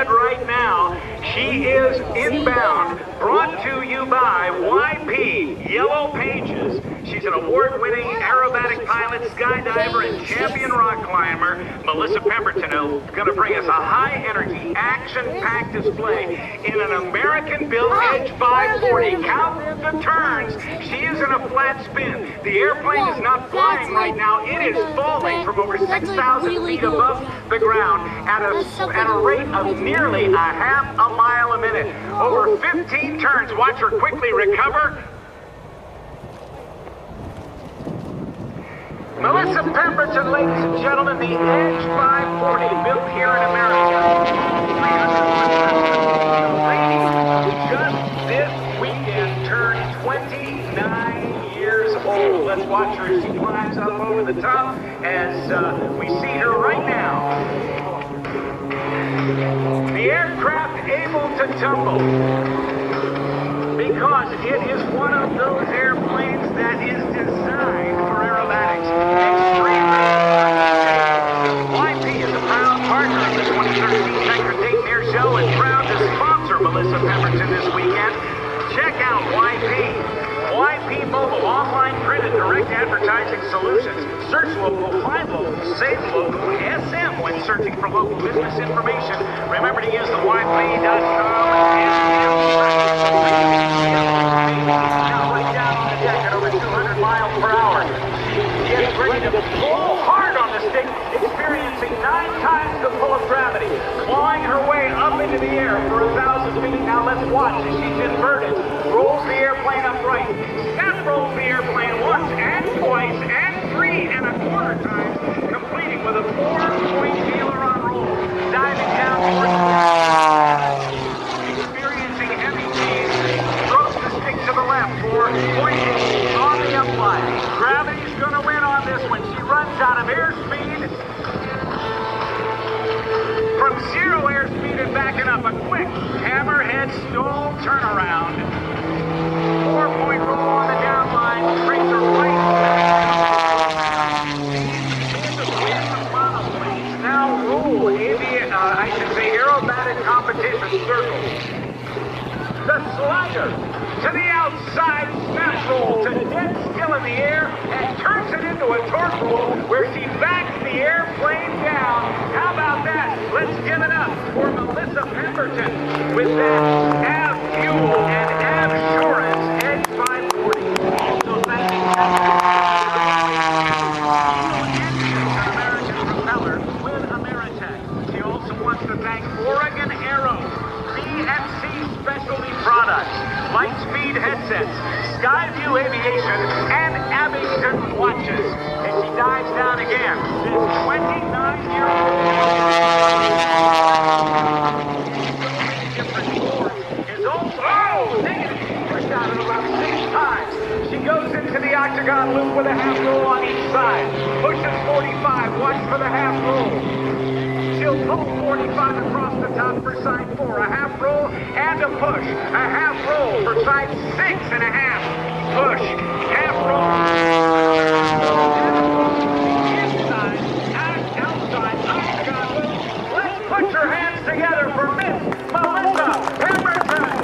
head right now. She is inbound, brought to you by YP Yellow Pages. She's an award-winning aerobatic pilot, skydiver, and champion rock climber. Melissa Pemberton is going to bring us a high-energy, action-packed display in an American-built Edge 540. Count the turns. She is in a flat spin. The airplane is not flying right now. It is falling from over 6,000 feet above the ground at a rate of nearly a half a mile a minute. Over 15 turns. Watch her quickly recover. Melissa Pemberton, ladies and gentlemen, the Edge 540, built here in America. The lady who just this weekend turned 29 years old. Let's watch her as she climbs up over the top as we see her right now. The aircraft able to tumble because it is one of those airplanes that is designed for aerobatics. YP is a proud partner of the 2013 Vectren Dayton Airshow and proud to sponsor Melissa Pemberton this weekend. Check out YP. YP Mobile, online print and direct advertising solutions. Search local, find local, save local, SM when searching for local business information. Remember to use the YP.com now right down on the deck at over 200 miles per hour. She's ready to pull hard on the stick, experiencing 9 times the pull of gravity, clawing her way up into the air for 1,000 feet. Now let's watch as she's inverted, rolls the airplane upright, snap rolls the airplane once and twice and 3 1/4 times, completing with a 4-point heeler on roll, diving down towards the experiencing heavy G's, throws the stick to the left for point on the upline. Gravity's going to win on this one. She runs out of airspeed. From 0 airspeed and backing up, a quick hammerhead stall turnaround. 4-point roll on the downline, brings her right back. Monoplanes now rule aerobatic competition circles. The slider to the outside, snap roll to dead still in the air and turns it into a torque roll where she backs the airplane down. How about that? Let's give it up for Melissa Pemberton with that Av Fuel and Avsurance Edge 540. Also thanking American propeller with Ameritech. She also wants to thank Oregon Aero, BMC Specialty Products, Lightspeed Headsets, Skyview Aviation, and Abington Watches. And she dives down again. This 29-year-old different force is also negative. Pushed out of about 6 times. She goes into the octagon loop with a half roll on each side. Pushes 45. Watch for the half roll. She'll pull 45 across the top for side 4, a half roll and a push. A half roll for side 6 and a half. Push, half roll. Inside, outside, octagon loop. Let's put your hands together for Miss Melissa Pemberton.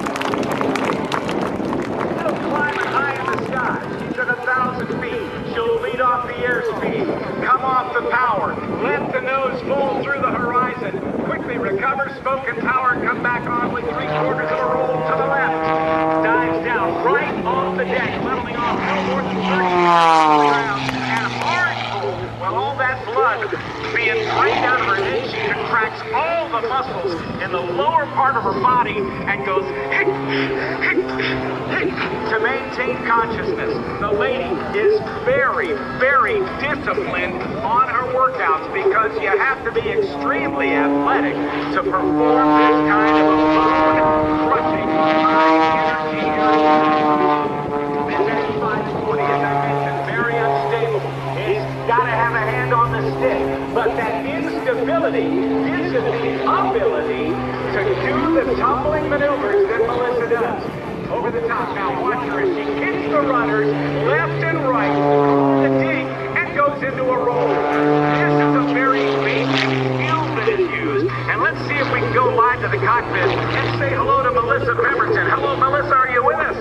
Still climbing high in the sky. She's at 1,000 feet. She'll lead off the airspeed, come off the power, let the nose fall through the horizon, quickly recover, smoke and power, come back on with 3/4 of a roll to the left, dives down right off the deck, leveling off no more than 30 feet off the ground, and hard pull, while all that blood being drained out of her head, she contracts all the muscles in the lower part of her body and goes hic, hic, hic, to maintain consciousness. The lady is very, very disciplined on her workouts because you have to be extremely athletic to perform this kind of a bone-crushing, high-energy aerobic. This Edge 540, as I mentioned, very unstable. It's got to have a hand on the stick, but that instability gives it the ability to do the tumbling maneuvers that Melissa does. Over the top now, watch her as she hits the runners left and right, the dig, and goes into a roll. This is a very basic skill that is used, and let's see if we can go slide to the cockpit and say hello to Melissa Pemberton. Hello, Melissa, are you with us?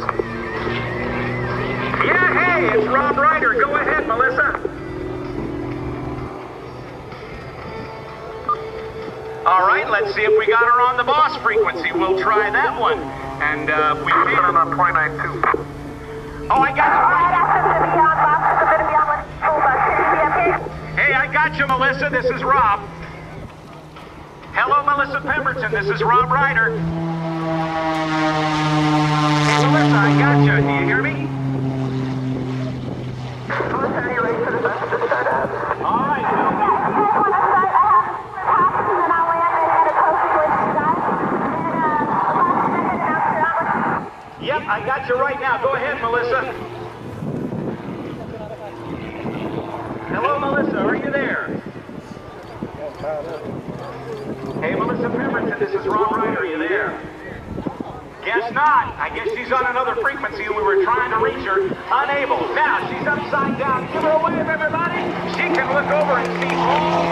Yeah, hey, it's Rob Ryder. Go ahead, Melissa. All right, let's see if we got her on the boss frequency. We'll try that one. And we can... I'm on .92. Oh, I got you. Hey, I got you, Melissa. This is Rob. Hello, Melissa Pemberton. This is Rob Ryder. Hey, Melissa, I got you. Do you hear me? Melissa, are you ready for the bus to start up? All right. Yep, I got you right now. Go ahead, Melissa. Hello, Melissa. Are you there? Hey, Melissa Pemberton. This is Rob Ryder. Are you there? Guess not. I guess she's on another frequency. We were trying to reach her. Unable. Now, she's upside down. Give her a wave, everybody. She can look over and see all of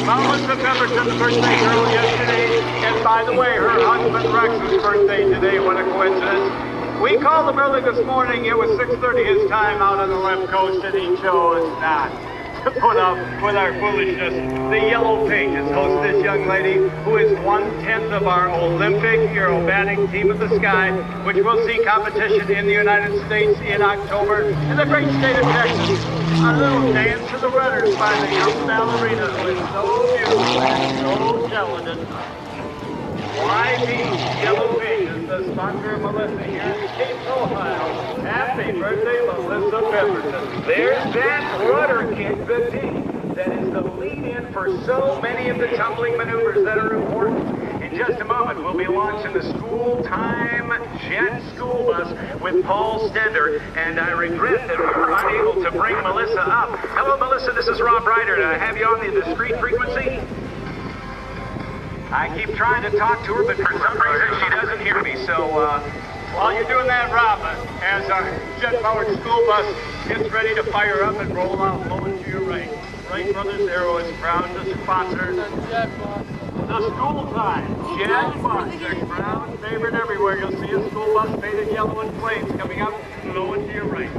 Melissa Pemberton, the birthday girl yesterday. And by the way, her husband Rex's birthday today. What a coincidence. We called him early this morning. It was 6:30 his time out on the left coast, and he chose not to put up with our foolishness. The Yellow Pages host this young lady who is 1/10 of our Olympic aerobatic team of the sky, which will see competition in the United States in October in the great state of Texas. A little dance to the runners by the young ballerina who is so beautiful and so talented. YB Yellow Pages, the sponsor of Melissa here in Cape, Ohio. Happy birthday, Melissa Pemberton. There's that rudder kick, the D, that is the lead-in for so many of the tumbling maneuvers that are important. In just a moment, we'll be launching the school time jet school bus with Paul Stender, and I regret that we were unable to bring Melissa up. Hello, Melissa, this is Rob Ryder. Do I have you on the discreet frequency? I keep trying to talk to her, but for some reason she doesn't hear me. So while you're doing that, Rob, as our jet-powered school bus gets ready to fire up and roll out low and to your right. Wright Brothers Aero is proud to sponsor the school time jet bus. They're proud favorite everywhere. You'll see a school bus painted yellow in flames coming up low and to your right.